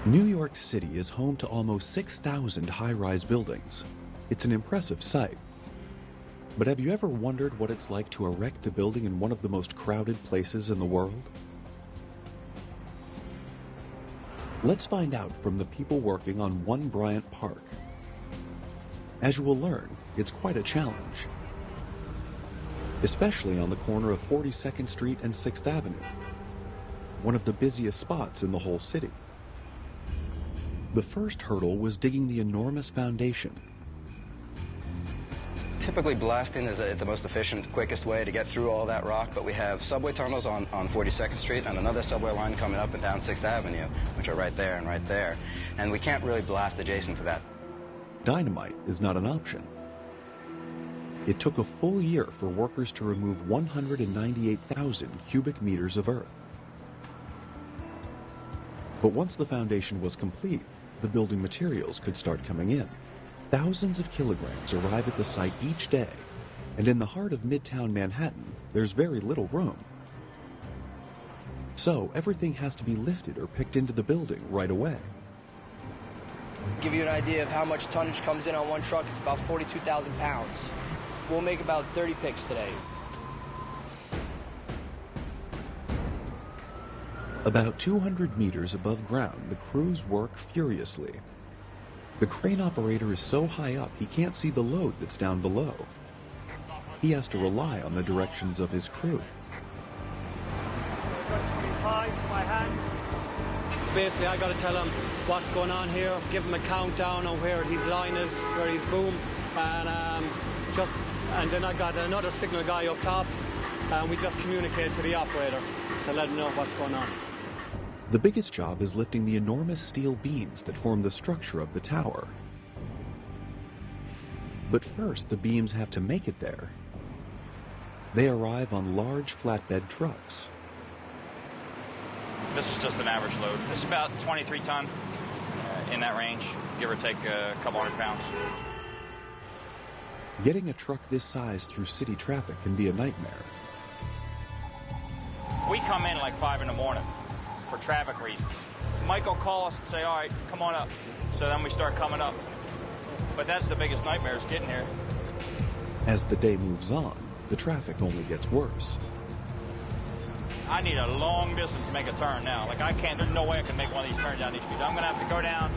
New York City is home to almost 6,000 high-rise buildings. It's an impressive sight. But have you ever wondered what it's like to erect a building in one of the most crowded places in the world? Let's find out from the people working on One Bryant Park. As you will learn, it's quite a challenge, especially on the corner of 42nd Street and 6th Avenue, one of the busiest spots in the whole city. The first hurdle was digging the enormous foundation. Typically blasting is the most efficient, quickest way to get through all that rock, but we have subway tunnels on 42nd Street and another subway line coming up and down 6th Avenue, which are right there and right there. And we can't really blast adjacent to that. Dynamite is not an option. It took a full year for workers to remove 198,000 cubic meters of earth. But once the foundation was complete, the building materials could start coming in. Thousands of kilograms arrive at the site each day, and in the heart of Midtown Manhattan, there's very little room. So everything has to be lifted or picked into the building right away. Give you an idea of how much tonnage comes in on one truck, it's about 42,000 pounds. We'll make about 30 picks today. About 200 meters above ground, the crews work furiously. The crane operator is so high up he can't see the load that's down below. He has to rely on the directions of his crew. Basically, I got to tell him what's going on here, give him a countdown on where his line is, where his boom, and then I got another signal guy up top, and we just communicate to the operator to let him know what's going on. The biggest job is lifting the enormous steel beams that form the structure of the tower. But first, the beams have to make it there. They arrive on large flatbed trucks. This is just an average load. It's about 23 ton, in that range, give or take a couple hundred pounds. Getting a truck this size through city traffic can be a nightmare. We come in like 5 in the morning for traffic reasons. Mike will call us and say, all right, come on up. So then we start coming up. But that's the biggest nightmare, is getting here. As the day moves on, the traffic only gets worse. I need a long distance to make a turn now. Like there's no way I can make one of these turns down these streets. I'm gonna have to go down,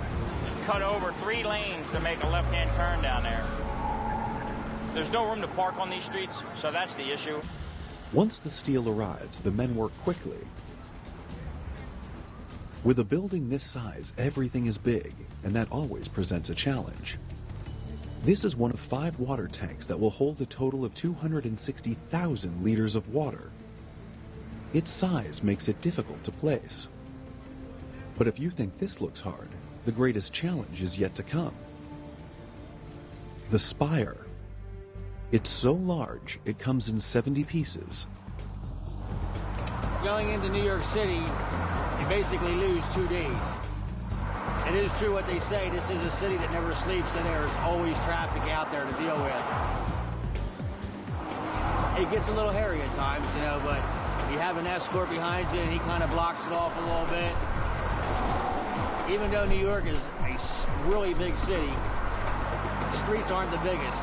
cut over 3 lanes to make a left-hand turn down there. There's no room to park on these streets, so that's the issue. Once the steel arrives, the men work quickly. With a building this size, everything is big, and that always presents a challenge. This is one of 5 water tanks that will hold a total of 260,000 liters of water. Its size makes it difficult to place. But if you think this looks hard, the greatest challenge is yet to come. The spire. It's so large, it comes in 70 pieces. Going into New York City, you basically lose 2 days. It is true what they say, this is a city that never sleeps, and there's always traffic out there to deal with. It gets a little hairy at times, but you have an escort behind you, and he kind of blocks it off a little bit. Even though New York is a really big city, the streets aren't the biggest.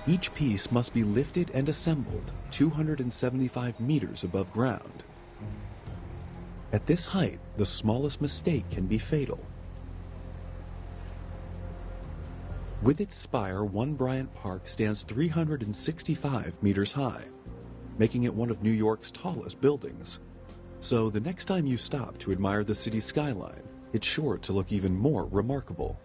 Each piece must be lifted and assembled 275 meters above ground. At this height, the smallest mistake can be fatal. With its spire, One Bryant Park stands 365 meters high, making it one of New York's tallest buildings. So the next time you stop to admire the city's skyline, it's sure to look even more remarkable.